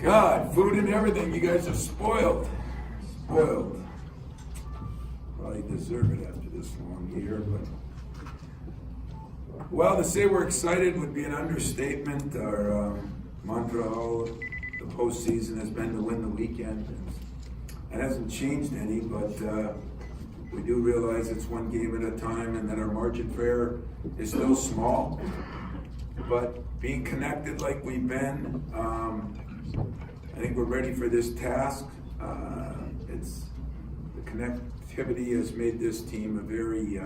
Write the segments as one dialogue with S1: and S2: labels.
S1: God, food and everything. You guys are spoiled. Spoiled. Probably deserve it after this long year, but. Well, to say we're excited would be an understatement. Our mantra all the postseason has been to win the weekend. It hasn't changed any, but we do realize it's one game at a time and that our margin for error is still small. But being connected like we've been, I think we're ready for this task. It's the connectivity has made this team a very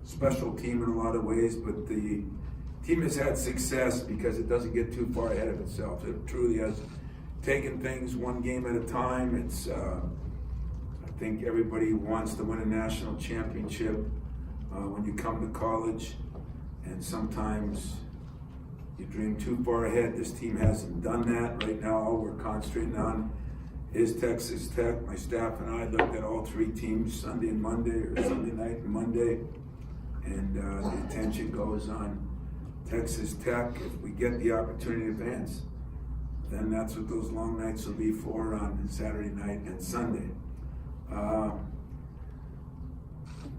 S1: special team in a lot of ways, but the team has had success because it doesn't get too far ahead of itself. It truly has taken things one game at a time. It's I think everybody wants to win a national championship when you come to college, and sometimes you dream too far ahead. This team hasn't done that. Right now, all we're concentrating on is Texas Tech. My staff and I looked at all three teams Sunday and Monday, or Sunday night and Monday, and the attention goes on Texas Tech. If we get the opportunity to advance, then that's what those long nights will be for on Saturday night and Sunday.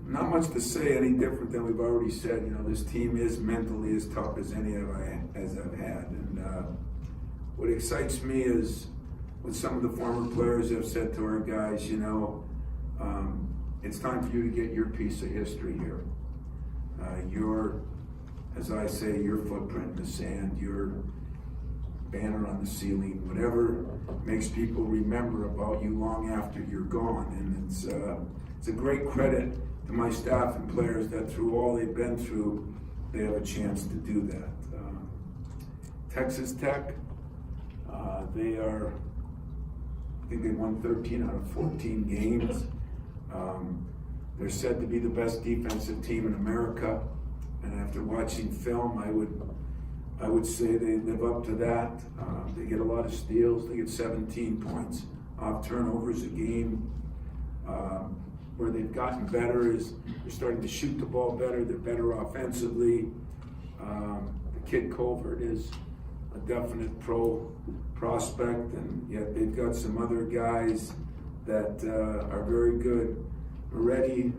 S1: Not much to say any different than we've already said. You know, this team is mentally as tough as any of as I've had. And what excites me is what some of the former players have said to our guys, you know, it's time for you to get your piece of history here. Your, as I say, your footprint in the sand, your banner on the ceiling, whatever makes people remember about you long after you're gone. And it's a great credit to my staff and players that through all they've been through, they have a chance to do that. Texas Tech, they are, I think they won 13 out of 14 games. They're said to be the best defensive team in America, and after watching film, I would say they live up to that. They get a lot of steals. They get 17 points off turnovers a game. Where they've gotten better is they're starting to shoot the ball better. They're better offensively. The kid Colbert is a definite pro prospect, and yet they've got some other guys that are very good. Moretti,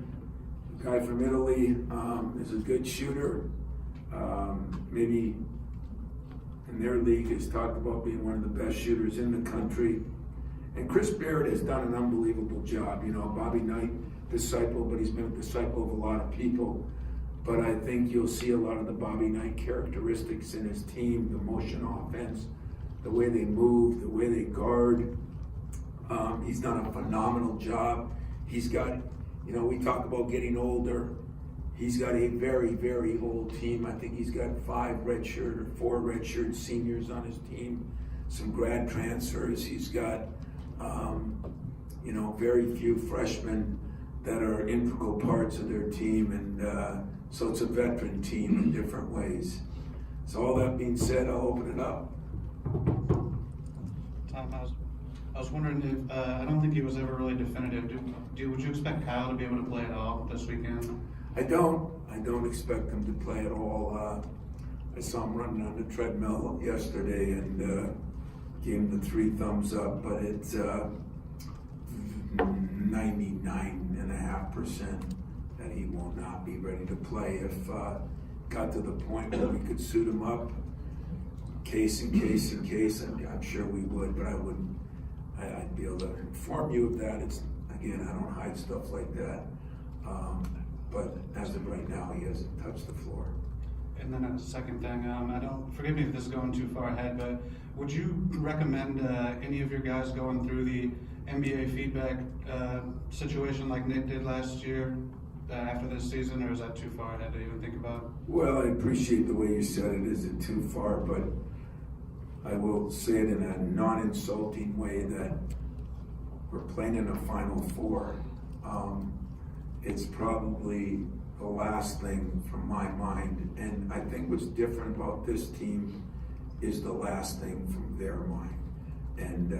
S1: a guy from Italy, is a good shooter. Maybe in their league has talked about being one of the best shooters in the country. And Chris Barrett has done an unbelievable job. You know, Bobby Knight, disciple, but he's been a disciple of a lot of people. But I think you'll see a lot of the Bobby Knight characteristics in his team, the motion offense, the way they move, the way they guard. He's done a phenomenal job. He's got, you know, we talk about getting older. He's got a very, very old team. I think he's got 5 redshirt or 4 redshirt seniors on his team, some grad transfers. He's got, you know, very few freshmen that are integral parts of their team, and so it's a veteran team in different ways. So all that being said, I'll open it up.
S2: Tom, I was wondering if, I don't think he was ever really definitive. Would you expect Kyle to be able to play at all this weekend?
S1: I don't expect him to play at all. I saw him running on the treadmill yesterday and gave him the 3 thumbs up, but it's 99.5% that he will not be ready to play. If got to the point where we could suit him up, case in case, I'm sure we would, but I'd be able to inform you of that. It's, again, I don't hide stuff like that. But as of right now, he hasn't touched the floor.
S2: And then a second thing, forgive me if this is going too far ahead, but would you recommend any of your guys going through the NBA feedback situation like Nick did last year after this season, or is that too far ahead to even think about?
S1: Well, I appreciate the way you said it. Isn't too far, but I will say it in a non-insulting way that we're playing in a Final Four. It's probably the last thing from my mind, and I think what's different about this team is the last thing from their mind. And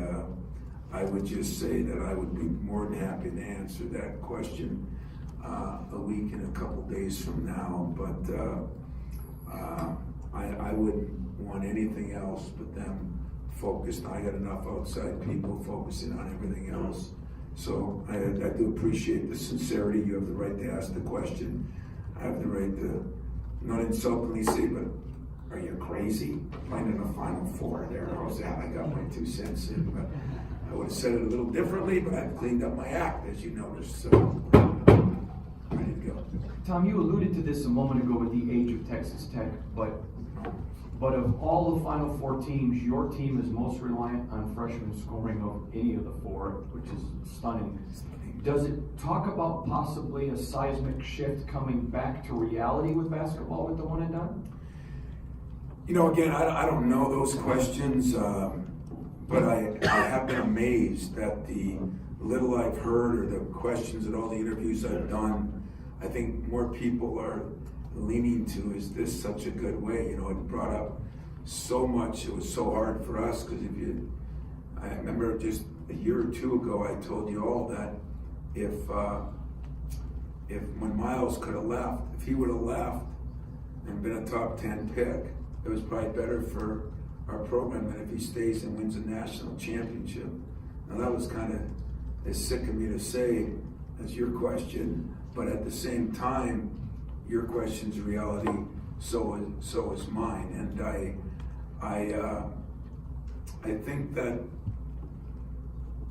S1: I would just say that I would be more than happy to answer that question a week and a couple days from now, but I wouldn't want anything else but them focused. I got enough outside people focusing on everything else. So I do appreciate the sincerity. You have the right to ask the question. I have the right to not insultingly say, but are you crazy? Playing in a Final Four there. How's that? I got my 2 cents in, but I would have said it a little differently, but I've cleaned up my act, as you noticed. So ready to go.
S3: Tom, you alluded to this a moment ago with the age of Texas Tech, but of all the Final Four teams, your team is most reliant on freshman scoring of any of the 4, which is stunning. Does it talk about possibly a seismic shift coming back to reality with basketball with the one and done?
S1: You know, again, I don't know those questions, but I have been amazed that the little I've heard or the questions at all the interviews I've done, I think more people are leaning to, is this such a good way? You know, it brought up so much. It was so hard for us because I remember just a year or 2 ago, I told you all that if when Miles could have left, if he would have left and been a top 10 pick, it was probably better for our program than if he stays and wins a national championship. Now that was kind of as sick of me to say as your question, but at the same time, your question's reality, so is mine. And I think that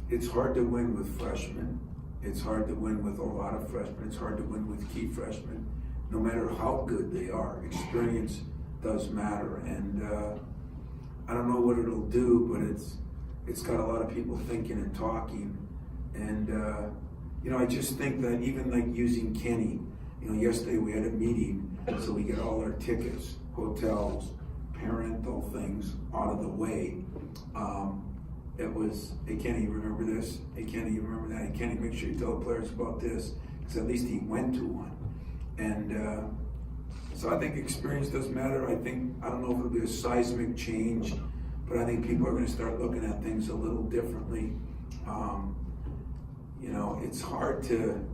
S1: it's hard to win with freshmen. It's hard to win with a lot of freshmen. It's hard to win with key freshmen, no matter how good they are. Experience does matter, and I don't know what it'll do, but it's got a lot of people thinking and talking. And you know, I just think that even like using Kenny, you know, yesterday we had a meeting, so we get all our tickets, hotels, parental things out of the way. It was, hey Kenny, you remember this? Hey Kenny, you remember that? Hey Kenny, make sure you tell the players about this, because at least he went to one. And so I think experience does matter. I don't know if it'll be a seismic change, but I think people are going to start looking at things a little differently. You know, it's hard to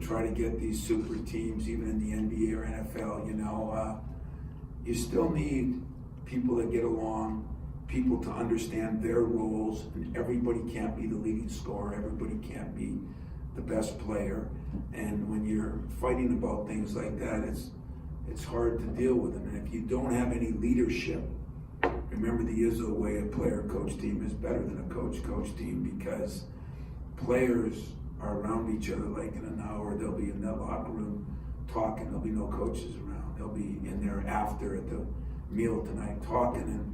S1: try to get these super teams, even in the NBA or NFL. You know, you still need people that get along, people to understand their roles, and everybody can't be the leading scorer, everybody can't be the best player. And when you're fighting about things like that, it's hard to deal with them. And if you don't have any leadership, remember the Izzo way, a player-coach team is better than a coach-coach team, because players are around each other like in an hour. They'll be in that locker room talking. There'll be no coaches around. They'll be in there after at the meal tonight talking,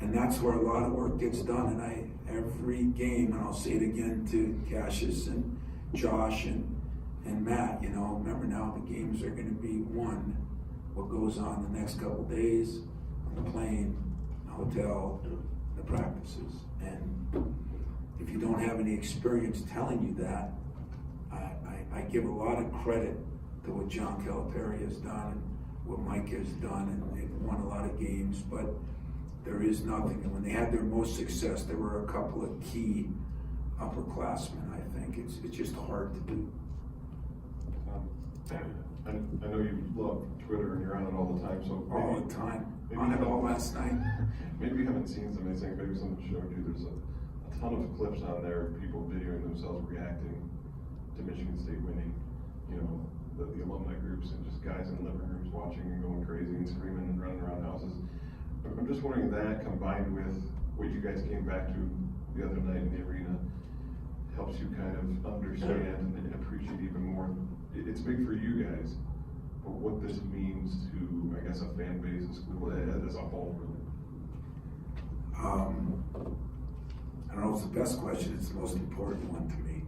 S1: and that's where a lot of work gets done. And every game, and I'll say it again to Cassius and Josh and Matt, you know, remember now the games are going to be won. What goes on the next couple days on the plane, the hotel, the practices. And if you don't have any experience telling you that, I give a lot of credit to what John Calipari has done and what Mike has done, and they've won a lot of games, but there is nothing. And when they had their most success, there were a couple of key upperclassmen, I think. It's just hard to do.
S4: I know you love Twitter and you're on it all the time, so
S1: All the time. On it all last night.
S4: Maybe you haven't seen some of these things, maybe someone showed you. There's a ton of clips on there, people videoing themselves reacting to Michigan State winning, you know, the alumni groups, and just guys in living rooms watching and going crazy and screaming and running around houses. I'm just wondering, that combined with what you guys came back to the other night in the arena helps you kind of understand and appreciate even more. It's big for you guys, but what this means to, I guess, a fan base, a school as a whole, really.
S1: I don't know if it's the best question, it's the most important one to me,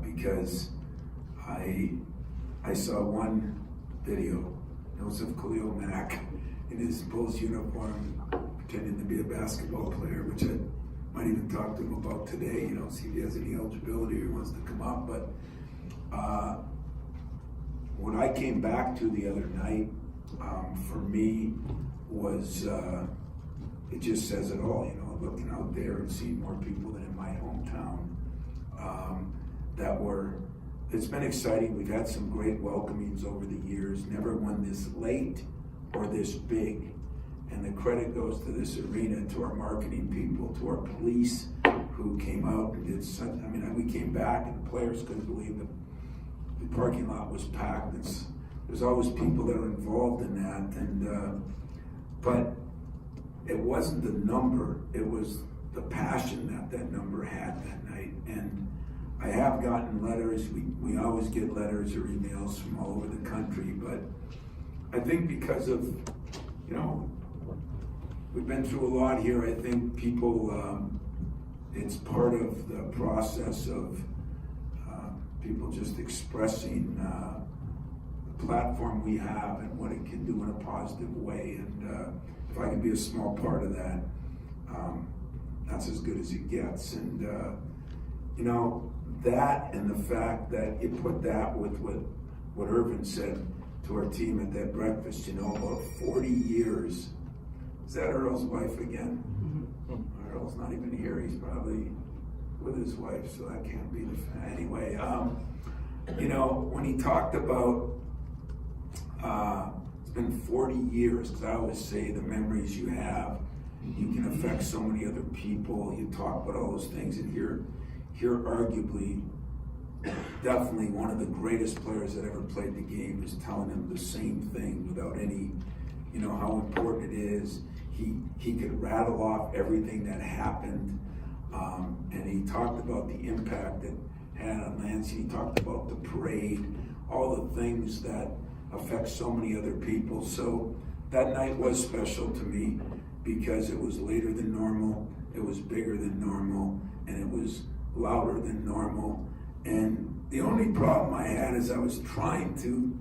S1: because I saw one video. It was of Khalil Mack in his Bulls uniform pretending to be a basketball player, which I might even talk to him about today, you know, see if he has any eligibility or wants to come up. But what I came back to the other night, for me, was it just says it all, you know, looking out there and seeing more people than in my hometown it's been exciting. We've had some great welcomings over the years, never one this late or this big. And the credit goes to this arena, to our marketing people, to our police who came out and did such, I mean, we came back and the players couldn't believe the parking lot was packed. There's always people that are involved in that, and but it wasn't the number, it was the passion that number had that night. And I have gotten letters, we always get letters or emails from all over the country, but I think because of, you know, we've been through a lot here. I think people, it's part of the process of people just expressing the platform we have and what it can do in a positive way. And if I can be a small part of that, that's as good as it gets. And you know, that and the fact that you put that with what Irvin said to our team at that breakfast, you know, about 40 years. Is that Earl's wife again? Earl's not even here. He's probably with his wife, so that can't be the anyway. You know, when he talked about it's been 40 years, because I always say the memories you have, you can affect so many other people. You talk about all those things, and here arguably, definitely one of the greatest players that ever played the game is telling him the same thing without any, you know, how important it is. He could rattle off everything that happened, and he talked about the impact it had on Lansing. He talked about the parade, all the things that affect so many other people. So that night was special to me because it was later than normal, it was bigger than normal, and it was louder than normal. And the only problem I had is I was trying to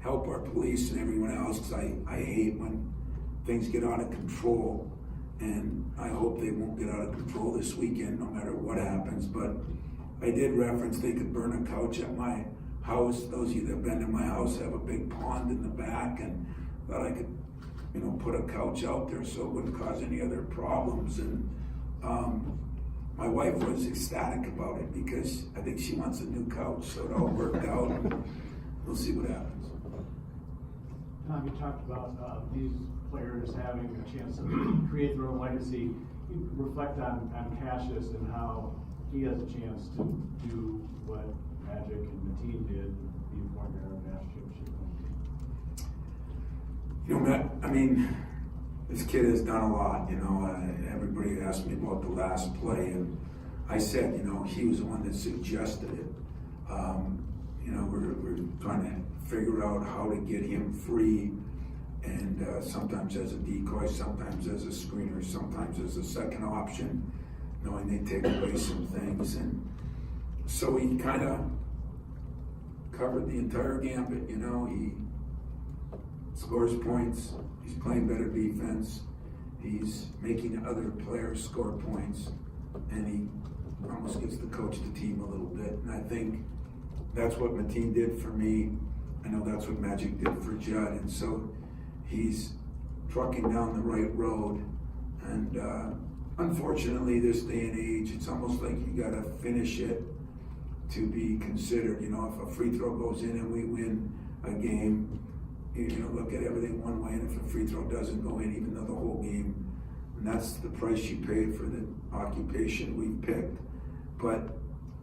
S1: help our police and everyone else, because I hate when things get out of control, and I hope they won't get out of control this weekend no matter what happens. But I did reference they could burn a couch at my house. Those of you that have been to my house have a big pond in the back, and thought I could, you know, put a couch out there so it wouldn't cause any other problems. And my wife was ecstatic about it because I think she wants a new couch, so it all worked out. We'll see what happens.
S5: Tom, you talked about these players having a chance to create their own legacy. You reflect on Cassius and how he has a chance to do what Magic and Mateen did, be a point guard of the national championship.
S1: You know, Matt, I mean, this kid has done a lot. You know, everybody asked me about the last play, and I said, you know, he was the one that suggested it. You know, we're trying to figure out how to get him free, and sometimes as a decoy, sometimes as a screener, sometimes as a second option, knowing they take away some things. And so he kind of covered the entire gambit. You know, he scores points, he's playing better defense, he's making other players score points, and he almost gets to coach the team a little bit. And I think that's what Mateen did for me. I know that's what Magic did for Judd. And so he's trucking down the right road. And unfortunately, this day and age, it's almost like you got to finish it to be considered. You know, if a free throw goes in and we win a game, you know, look at everything one way, and if a free throw doesn't go in, even though the whole game, and that's the price you pay for the occupation we picked. But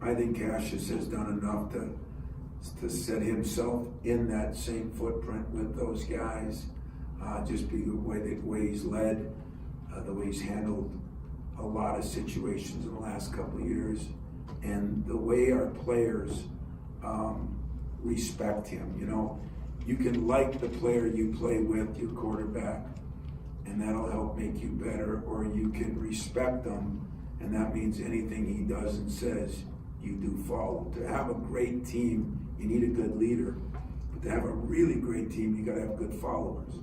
S1: I think Cassius has done enough to set himself in that same footprint with those guys. Just be the way he's led, the way he's handled a lot of situations in the last couple of years, and the way our players respect him. You know, you can like the player you play with, your quarterback, and that'll help make you better, or you can respect them, and that means anything he does and says, you do follow. To have a great team, you need a good leader, but to have a really great team, you gotta have good followers.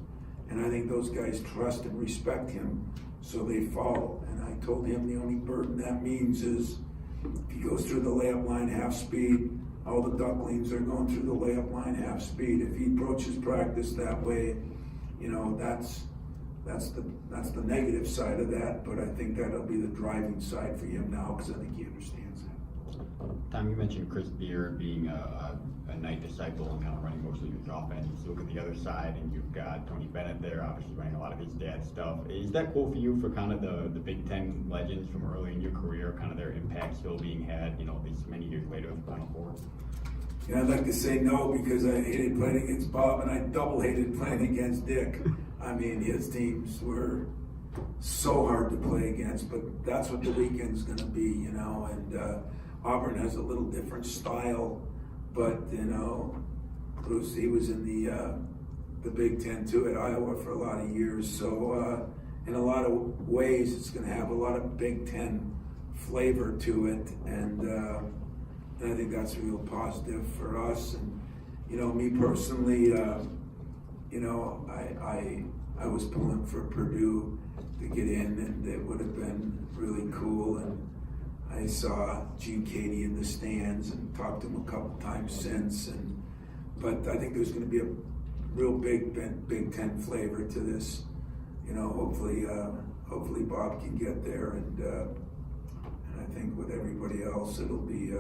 S1: And I think those guys trust and respect him, so they follow. And I told him the only burden that means is if he goes through the layup line half speed, all the ducklings are going through the layup line half speed. If he approaches practice that way, you know, that's the negative side of that, but I think that'll be the driving side for him now, because I think he understands that.
S6: Tom, you mentioned Chris Beer being a Knight disciple and kind of running most of your offense. You look at the other side, and you've got Tony Bennett there, obviously running a lot of his dad's stuff. Is that cool for you for kind of the Big Ten legends from early in your career, kind of their impact still being had, these many years later with the Final Four?
S1: Yeah, I'd like to say no because I hated playing against Bob and I double hated playing against Dick. I mean, his teams were so hard to play against, but that's what the weekend's going to be, and Auburn has a little different style, but, Bruce, he was in the Big Ten too at Iowa for a lot of years, so in a lot of ways it's going to have a lot of Big Ten flavor to it, and I think that's a real positive for us. And me personally, I was pulling for Purdue to get in, and it would have been really cool. And I saw Gene Cady in the stands and talked to him a couple times since. But I think there's going to be a real big Big Ten flavor to this. Hopefully Bob can get there, and I think with everybody else, it'll be.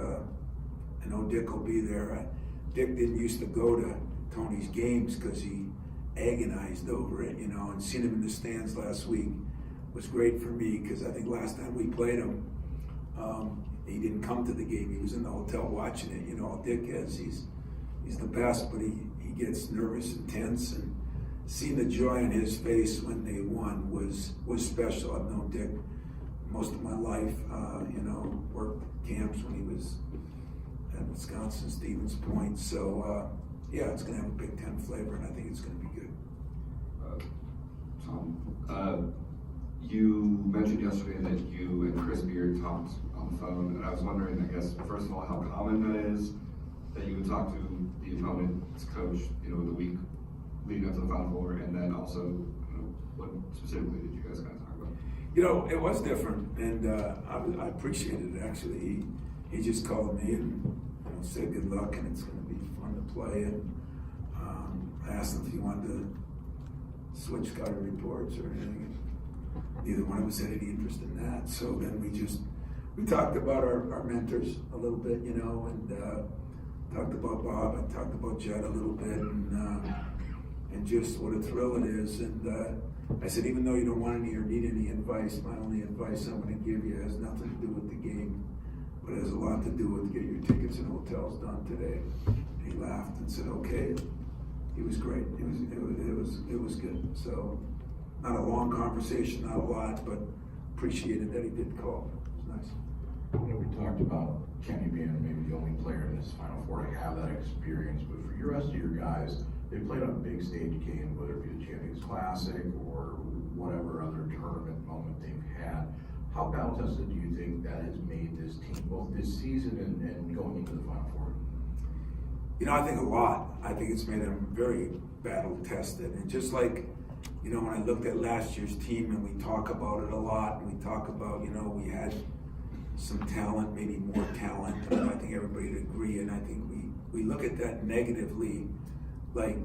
S1: I know Dick will be there. Dick didn't used to go to Tony's games because he agonized over it, and seeing him in the stands last week was great for me because I think last time we played him, he didn't come to the game. He was in the hotel watching it. All Dick is, he's the best, but he gets nervous and tense, and seeing the joy on his face when they won was special. I've known Dick most of my life, worked camps when he was at Wisconsin, Stevens Point. So, it's going to have a Big Ten flavor, and I think it's going to be good.
S7: Tom, you mentioned yesterday that you and Chris Beard talked on the phone, and I was wondering, I guess, first of all, how common that is that you would talk to the opponent's coach, the week leading up to the Final Four, and then also, what specifically did you guys kind of talk about?
S1: It was different, and I appreciated it, actually. He just called me and said good luck, and it's going to be fun to play. And I asked him if he wanted to switch scouting reports or anything. Neither one of us had any interest in that. So then we talked about our mentors a little bit, and talked about Bob. I talked about Jed a little bit, and just what a thrill it is. And I said, even though you don't want any or need any advice, my only advice I'm going to give you has nothing to do with the game, but it has a lot to do with getting your tickets and hotels done today. And he laughed and said, okay. He was great. It was good. So not a long conversation, not a lot, but appreciated that he did call. It was nice.
S8: We talked about Kenny being maybe the only player in this Final Four to have that experience, but for your rest of your guys, they played on a big stage game, whether it be the Champions Classic or whatever other tournament moment they've had. How battle tested do you think that has made this team, both this season and going into the Final Four?
S1: I think a lot. I think it's made them very battle tested. And just like, when I looked at last year's team and we talk about it a lot, and we talk about, we had some talent, maybe more talent, and I think everybody would agree. And I think we look at that negatively, like,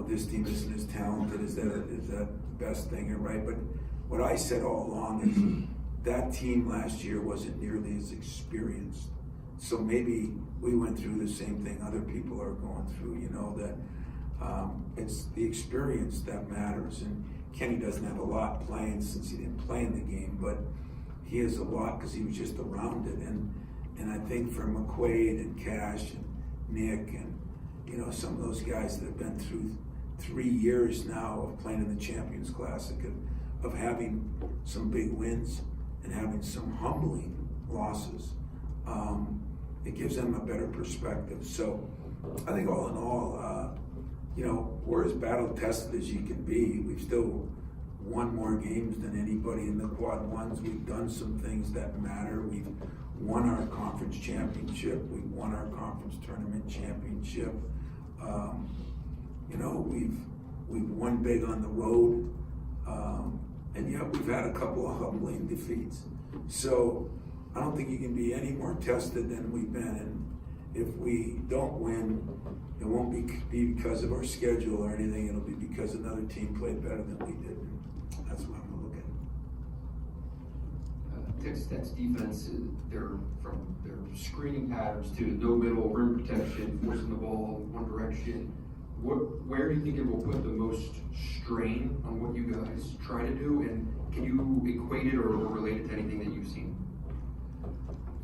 S1: this team isn't as talented, is that the best thing, right? But what I said all along is that team last year wasn't nearly as experienced. So maybe we went through the same thing other people are going through, that it's the experience that matters. And Kenny doesn't have a lot playing since he didn't play in the game, but he has a lot because he was just around it. And I think for McQuaid and Cash and Nick and, some of those guys that have been through 3 years now of playing in the Champions Classic, of having some big wins and having some humbling losses, it gives them a better perspective. So I think all in all, we're as battle tested as you can be. We've still won more games than anybody in the quad ones. We've done some things that matter. We've won our conference championship. We've won our conference tournament championship. We've won big on the road. And yet we've had a couple of humbling defeats. So I don't think you can be any more tested than we've been. And if we don't win, it won't be because of our schedule or anything. It'll be because another team played better than we did. And that's what I'm going to look at.
S7: Texas Tech's defense, from their screening patterns to no middle, rim protection, forcing the ball in one direction, where do you think it will put the most strain on what you guys try to do? And can you equate it or relate it to anything that you've seen?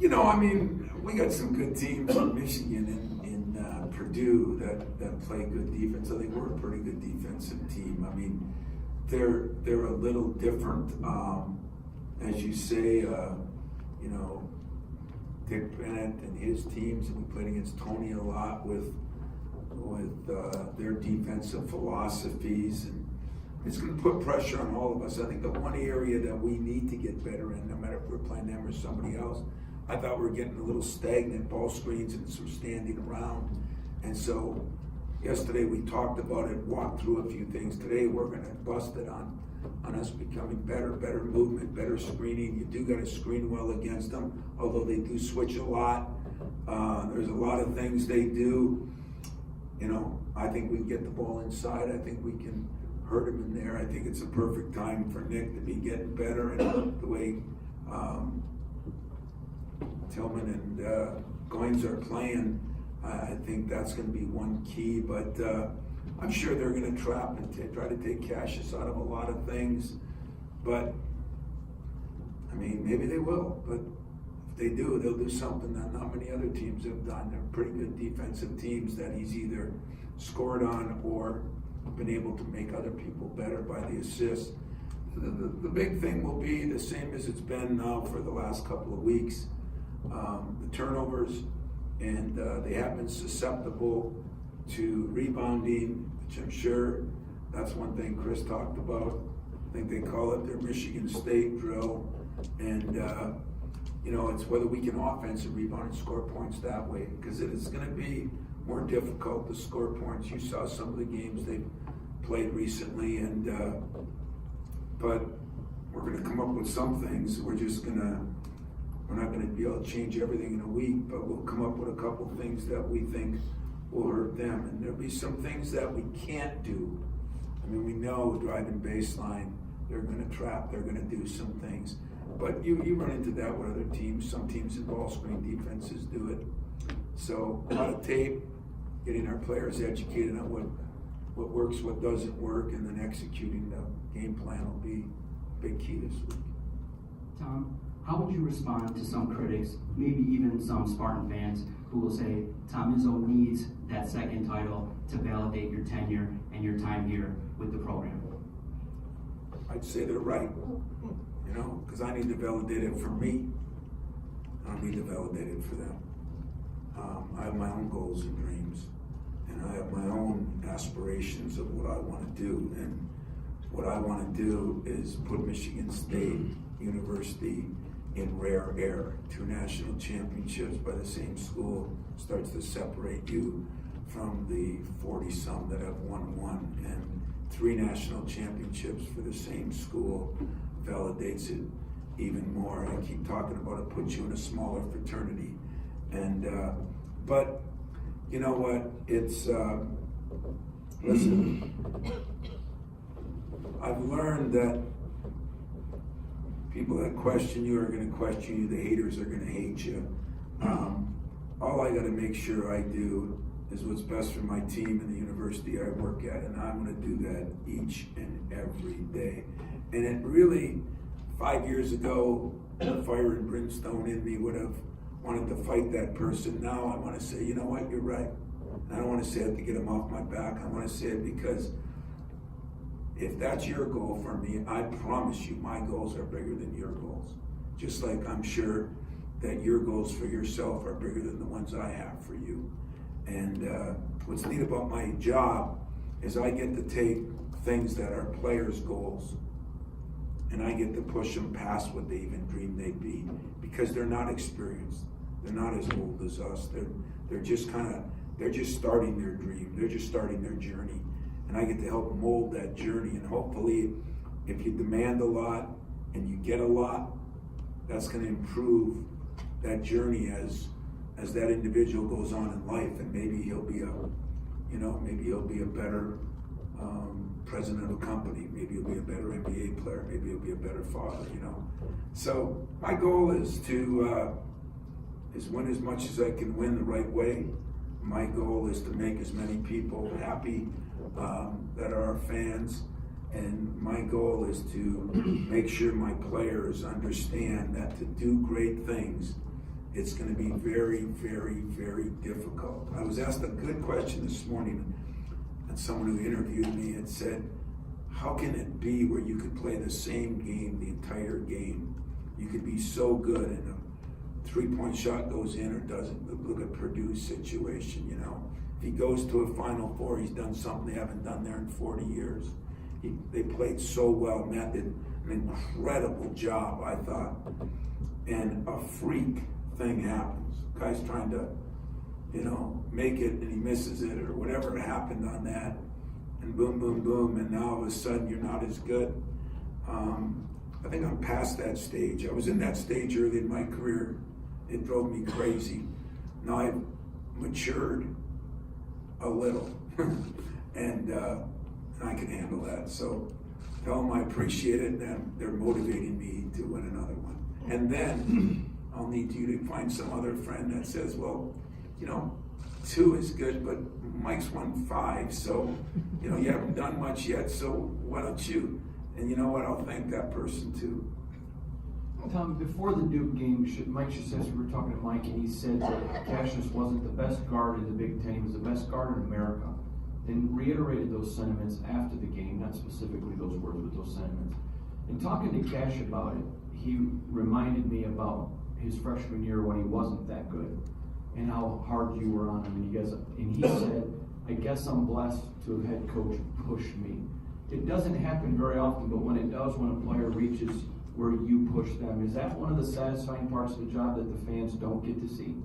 S1: You know, I mean, we got some good teams in Michigan and Purdue that play good defense. I think we're a pretty good defensive team. I mean, they're a little different. As you say, you know, Dick Bennett and his teams, and we played against Tony a lot with their defensive philosophies, and it's going to put pressure on all of us. I think the one area that we need to get better in, no matter if we're playing them or somebody else, I thought we were getting a little stagnant ball screens and some standing around. And so yesterday we talked about it, walked through a few things. Today we're going to bust it on us becoming better movement, better screening. You do got to screen well against them, although they do switch a lot. There's a lot of things they do. You know, I think we can get the ball inside. I think we can hurt him in there. I think it's a perfect time for Nick to be getting better, and the way Tillman and Goins are playing, I think that's going to be one key. But I'm sure they're going to trap and try to take Cassius out of a lot of things. But I mean, maybe they will. But if they do, they'll do something that not many other teams have done. They're pretty good defensive teams that he's either scored on or been able to make other people better by the assists. The big thing will be the same as it's been now for the last couple of weeks. The turnovers, and they have been susceptible to rebounding, which I'm sure that's one thing Chris talked about. I think they call it their Michigan State drill. And, you know, it's whether we can offensive rebound and score points that way, because it is going to be more difficult to score points. You saw some of the games they've played recently, and but we're going to come up with some things. We're not going to be able to change everything in a week, but we'll come up with a couple of things that we think will hurt them. And there'll be some things that we can't do. I mean, we know driving baseline, they're going to trap, they're going to do some things. But you run into that with other teams. Some teams in ball screen defenses do it. So a lot of tape, getting our players educated on what works, what doesn't work, and then executing the game plan will be a big key this week.
S9: Tom, how would you respond to some critics, maybe even some Spartan fans, who will say Tom Izzo needs that second title to validate your tenure and your time here with the program?
S1: I'd say they're right, you know, because I need to validate it for me. I don't need to validate it for them. I have my own goals and dreams, and I have my own aspirations of what I want to do. And what I want to do is put Michigan State University in rare air. 2 national championships by the same school starts to separate you from the 40-some that have won one, and 3 national championships for the same school validates it even more. I keep talking about it puts you in a smaller fraternity. And but you know what? It's listen, I've learned that people that question you are going to question you. The haters are going to hate you. All I got to make sure I do is what's best for my team and the university I work at, and I'm going to do that each and every day. And it really, 5 years ago, fire and brimstone in me would have wanted to fight that person. Now I want to say, you know what, you're right. And I don't want to say it to get them off my back. I want to say it because if that's your goal for me, I promise you my goals are bigger than your goals. Just like I'm sure that your goals for yourself are bigger than the ones I have for you. And what's neat about my job is I get to take things that are players' goals and I get to push them past what they even dreamed they'd be, because they're not experienced. They're not as old as us. They're just starting their dream. They're just starting their journey. And I get to help mold that journey. And hopefully, if you demand a lot and you get a lot, that's going to improve that journey as that individual goes on in life. And maybe he'll be a better president of a company. Maybe you'll be a better NBA player. Maybe you'll be a better father, you know. So my goal is to win as much as I can win the right way. My goal is to make as many people happy that are our fans. And my goal is to make sure my players understand that to do great things, it's going to be very, very, very difficult. I was asked a good question this morning, and someone who interviewed me had said, how can it be where you could play the same game the entire game? You could be so good and a three-point shot goes in or doesn't. Look at Purdue's situation, you know. If he goes to a Final Four, he's done something they haven't done there in 40 years. They played so well. Matt did an incredible job, I thought. And a freak thing happens. Guy's trying to, you know, make it and he misses it or whatever happened on that. And boom, boom, boom, and now all of a sudden you're not as good. I think I'm past that stage. I was in that stage early in my career. It drove me crazy. Now I've matured a little, and I can handle that. So tell them I appreciate it, and they're motivating me to win another one. And then I'll need you to find some other friend that says, well, you know, 2 is good, but Mike's won 5, so, you know, you haven't done much yet, so why don't you? And you know what, I'll thank that person too.
S3: Tom, before the Duke game, Mike Krzyzewski, we were talking to Mike, and he said that Cassius wasn't the best guard in the Big Ten, he was the best guard in America. And reiterated those sentiments after the game, not specifically those words, but those sentiments. And talking to Cash about it, he reminded me about his freshman year when he wasn't that good, and how hard you were on him. And he said, I guess I'm blessed to have had coach push me. It doesn't happen very often, but when it does, when a player reaches where you push them, is that one of the satisfying parts of the job that the fans don't get to see?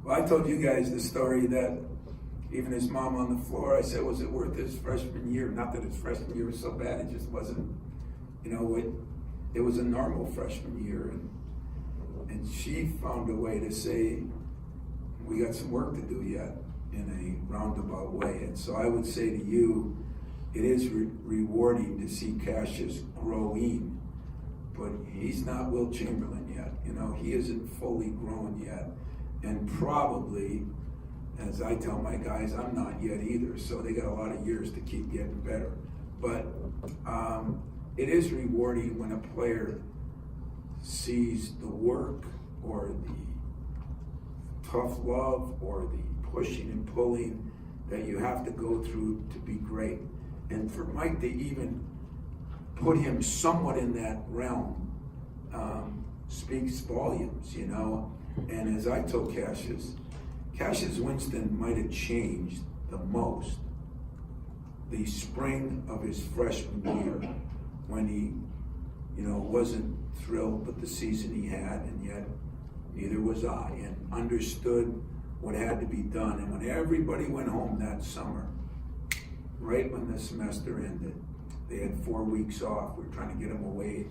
S1: Well, I told you guys the story that even his mom on the floor, I said, was it worth his freshman year? Not that his freshman year was so bad, it just wasn't, you know, it was a normal freshman year. And she found a way to say, we got some work to do yet in a roundabout way. And so I would say to you, it is rewarding to see Cassius growing, but he's not Will Chamberlain yet. You know, he isn't fully grown yet. And probably, as I tell my guys, I'm not yet either. So they got a lot of years to keep getting better. But it is rewarding when a player sees the work or the tough love or the pushing and pulling that you have to go through to be great. And for Mike to even put him somewhat in that realm speaks volumes, you know. And as I told Cassius Winston might have changed the most the spring of his freshman year when he, you know, wasn't thrilled with the season he had, and yet neither was I, and understood what had to be done. And when everybody went home that summer, right when the semester ended, they had 4 weeks off. We were trying to get him away.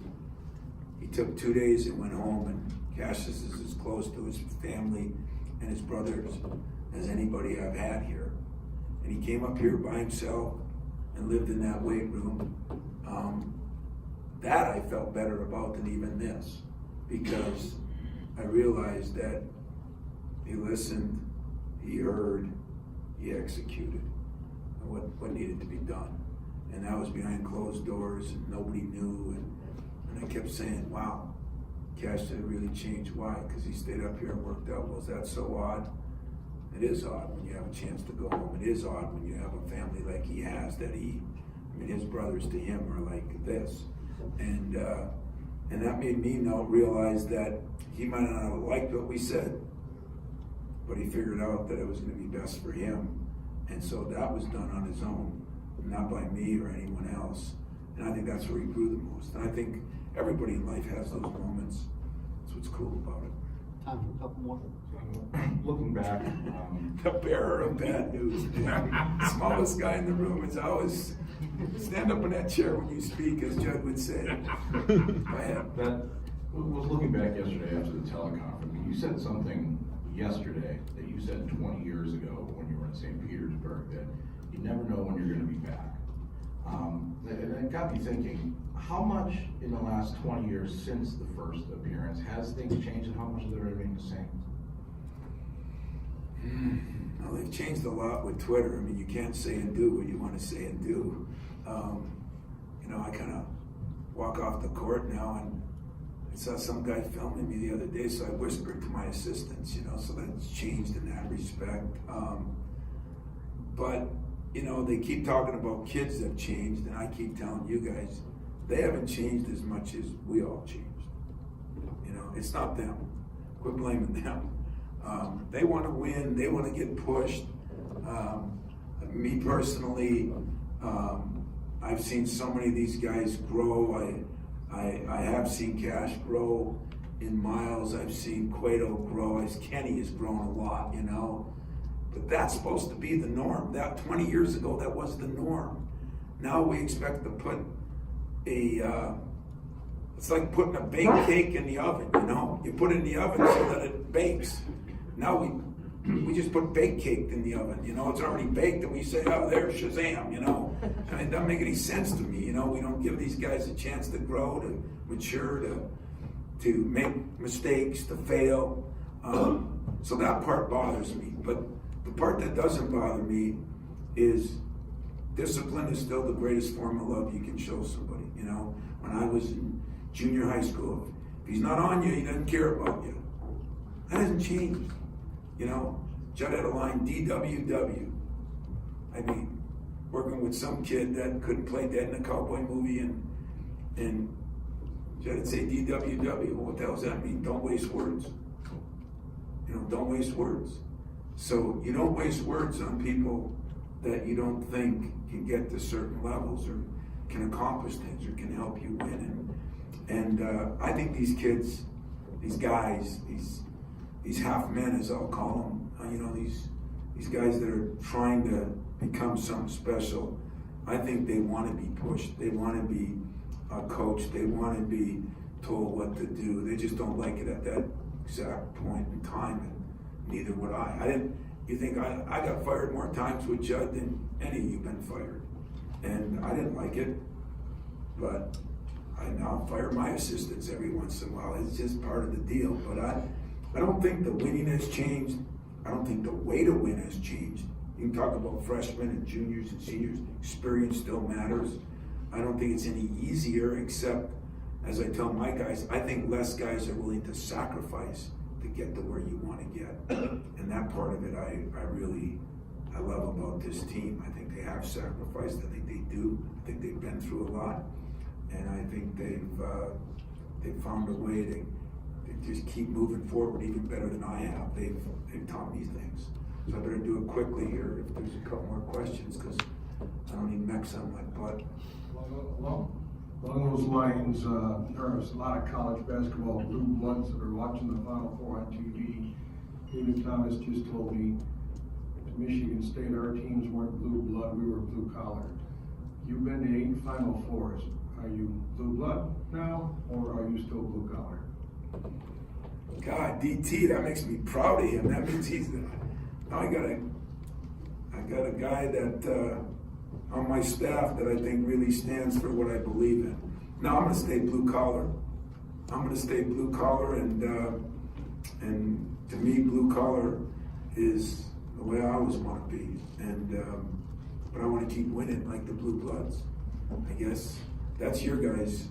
S1: He took 2 days and went home, and Cassius is as close to his family and his brothers as anybody I've had here. And he came up here by himself and lived in that weight room. That I felt better about than even this, because I realized that he listened, he heard, he executed what needed to be done. And that was behind closed doors, and nobody knew. And I kept saying, wow, Cash didn't really change. Why? Because he stayed up here and worked out. Well, is that so odd? It is odd when you have a chance to go home. It is odd when you have a family like he has, that his brothers to him are like this. And that made me realize that he might not have liked what we said, but he figured out that it was going to be best for him. And so that was done on his own, not by me or anyone else. And I think that's where he grew the most. And I think everybody in life has those moments. That's what's cool about it.
S2: Time for a couple more.
S8: Looking back,
S1: The bearer of bad news, man. Smallest guy in the room is always stand up in that chair when you speak, as Judd would say. Go ahead.
S8: that was looking back yesterday after the teleconference. You said something yesterday that you said 20 years ago when you were in St. Petersburg, that you never know when you're going to be back. And it got me thinking, how much in the last 20 years since the first appearance has things changed, and how much of it remain the same?
S1: Well, they've changed a lot with Twitter. I mean, you can't say and do what you want to say and do. I kind of walk off the court now, and I saw some guy filming me the other day, so I whispered to my assistants, so that's changed in that respect. But they keep talking about kids that have changed, and I keep telling you guys, they haven't changed as much as we all changed. It's not them. Quit blaming them. They want to win. They want to get pushed. Me personally, I've seen so many of these guys grow. I have seen Cash grow in Miles. I've seen Cueto grow. Kenny has grown a lot, But that's supposed to be the norm. That 20 years ago, that was the norm. Now we expect to put it's like putting a baked cake in the oven, You put it in the oven so that it bakes. Now we just put baked cake in the oven, it's already baked, and we say, oh, there, Shazam, I mean, it doesn't make any sense to me, we don't give these guys a chance to grow, to mature, to make mistakes, to fail. So that part bothers me. But the part that doesn't bother me is discipline is still the greatest form of love you can show somebody. When I was in junior high school, if he's not on you, he doesn't care about you. That hasn't changed. Judd had a line, DWW. I mean, working with some kid that couldn't play dead in a cowboy movie, and Judd would say DWW. Well, what the hell does that mean? Don't waste words. Don't waste words. So you don't waste words on people that you don't think can get to certain levels or can accomplish things or can help you win. And I think these kids, these guys, these half men, as I'll call them, these guys that are trying to become something special, I think they want to be pushed. They want to be coached. They want to be told what to do. They just don't like it at that exact point in time, and neither would I. You think I got fired more times with Judd than any of you been fired, and I didn't like it, but I now fire my assistants every once in a while. It's just part of the deal. But I don't think the winning has changed. I don't think the way to win has changed. You can talk about freshmen and juniors and seniors. Experience still matters. I don't think it's any easier, except, as I tell my guys, I think less guys are willing to sacrifice to get to where you want to get. And that part of it I love about this team. I think they have sacrificed. I think they do. I think they've been through a lot. And I think they've found a way to just keep moving forward even better than I have. They've taught me things. So I better do it quickly here if there's a couple more questions, because I don't need mechs on my butt.
S10: Along those lines, there's a lot of college basketball blue bloods that are watching the Final Four on TV. David Thomas just told me at Michigan State our teams weren't blue blood, we were blue collar. You've been to 8 Final Fours. Are you blue blood now, or are you still blue collar?
S1: God, DT, that makes me proud of him. That means he's I got a guy that on my staff that I think really stands for what I believe in. Now I'm going to stay blue collar. I'm going to stay blue collar, and to me, blue collar is the way I always want to be. And but I want to keep winning like the Blue Bloods. I guess that's your guys'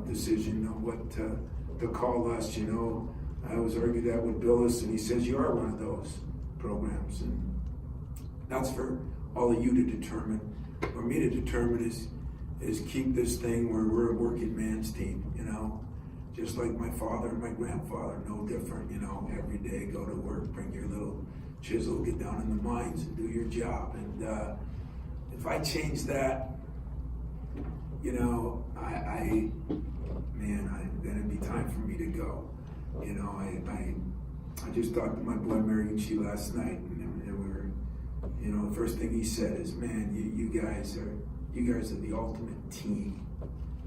S1: decision on what to call us. I always argue that with Billis, and he says you are one of those programs, and that's for all of you to determine. For me to determine is keep this thing where we're a working man's team, just like my father and my grandfather, no different, every day go to work, bring your little chisel, get down in the mines and do your job. And if I change that, then it'd be time for me to go. I just talked to my boy Mariucci last night, and we were, the first thing he said is, man, you guys are the ultimate team,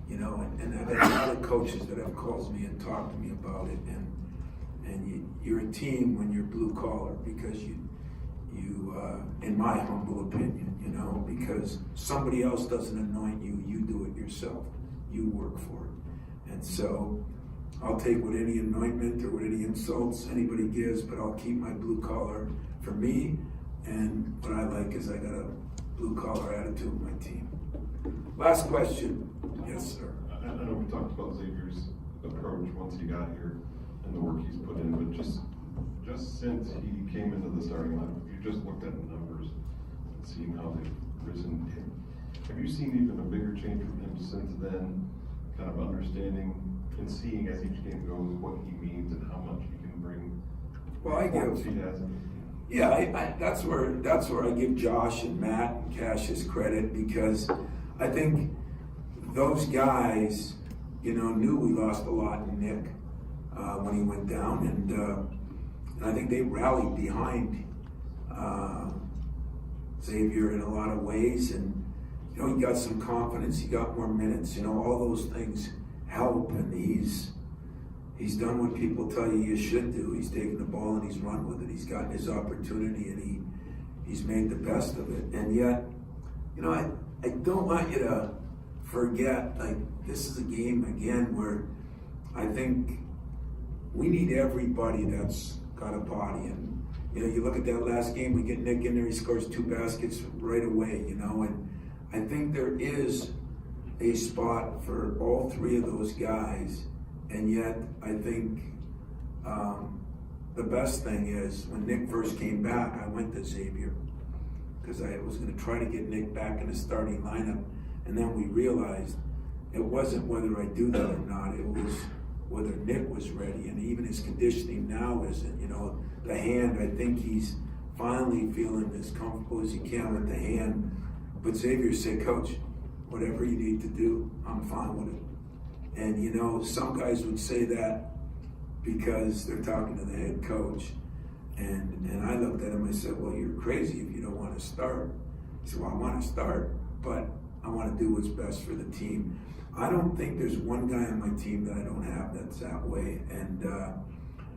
S1: and I've had other coaches that have called me and talked to me about it, and you're a team when you're blue collar, because in my humble opinion, you know, because somebody else doesn't anoint you, you do it yourself. You work for it. And so I'll take with any anointment or with any insults anybody gives, but I'll keep my blue collar for me. And what I like is I got a blue collar attitude with my team. Last question. Yes, sir.
S4: I know we talked about Xavier's approach once he got here and the work he's put in, but just since he came into the starting lineup, if you just looked at the numbers and seen how they've risen, have you seen even a bigger change from him since then, kind of understanding and seeing as each game goes what he means and how much he can bring?
S1: Well, I give.
S4: He has.
S1: Yeah, that's where I give Josh and Matt and Cassius credit, because I think those guys, you know, knew we lost a lot in Nick when he went down, and I think they rallied behind Xavier in a lot of ways, and you know, he got some confidence, he got more minutes, you know, all those things help, and he's done what people tell you should do. He's taken the ball and he's run with it. He's gotten his opportunity and he's made the best of it. And yet, you know, I don't want you to forget, like, this is a game again where I think we need everybody that's got a body. And you know, you look at that last game, we get Nick in there, he scores 2 baskets right away, you know, and I think there is a spot for all 3 of those guys. And yet, I think the best thing is when Nick first came back, I went to Xavier because I was going to try to get Nick back in the starting lineup. And then we realized it wasn't whether I do that or not, it was whether Nick was ready. And even his conditioning now isn't, you know, the hand, I think he's finally feeling as comfortable as he can with the hand. But Xavier said, Coach, whatever you need to do, I'm fine with it. And you know, some guys would say that because they're talking to the head coach. And I looked at him, I said, well, you're crazy if you don't want to start. He said, well, I want to start, but I want to do what's best for the team. I don't think there's one guy on my team that I don't have that's that way. And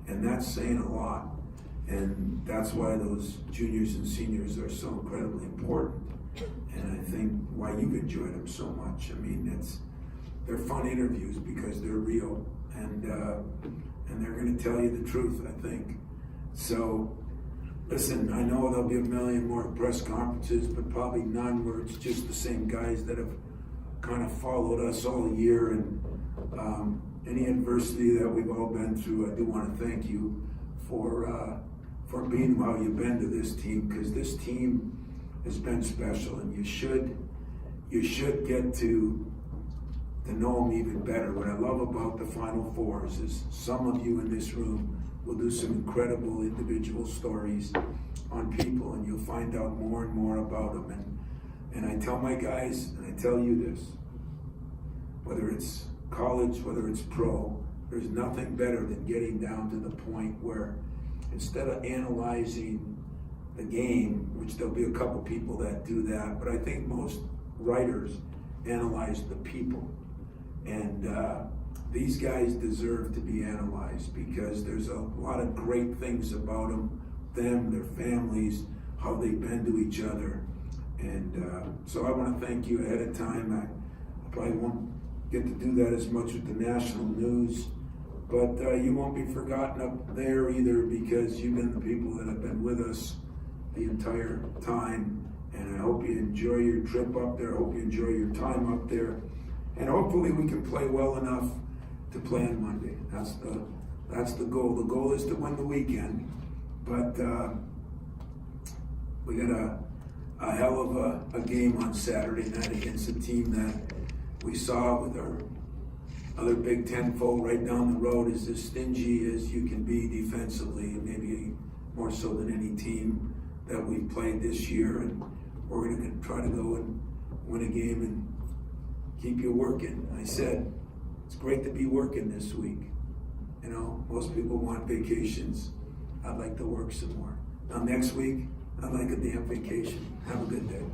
S1: that's saying a lot. And that's why those juniors and seniors are so incredibly important. And I think why you've enjoyed them so much. I mean, they're fun interviews because they're real, and they're going to tell you the truth, I think. So, listen, I know there'll be a million more press conferences, but probably none where it's just the same guys that have kind of followed us all year. And any adversity that we've all been through, I do want to thank you for being how you've been to this team, because this team has been special, and you should get to know them even better. What I love about the Final Fours is some of you in this room will do some incredible individual stories on people, and you'll find out more and more about them. And I tell my guys, and I tell you this, whether it's college, whether it's pro, there's nothing better than getting down to the point where instead of analyzing the game, which there'll be a couple people that do that, but I think most writers analyze the people. And these guys deserve to be analyzed because there's a lot of great things about them, their families, how they've been to each other. And so I want to thank you ahead of time. I probably won't get to do that as much with the national news, but you won't be forgotten up there either, because you've been the people that have been with us the entire time. And I hope you enjoy your trip up there. I hope you enjoy your time up there. And hopefully we can play well enough to play on Monday. That's the goal. The goal is to win the weekend. But we got a hell of a game on Saturday night against a team that we saw with our other Big Ten foe right down the road is as stingy as you can be defensively, maybe more so than any team that we've played this year. And we're going to try to go and win a game and keep you working. I said, it's great to be working this week. You know, most people want vacations. I'd like to work some more. Now next week, I'd like a damn vacation. Have a good day.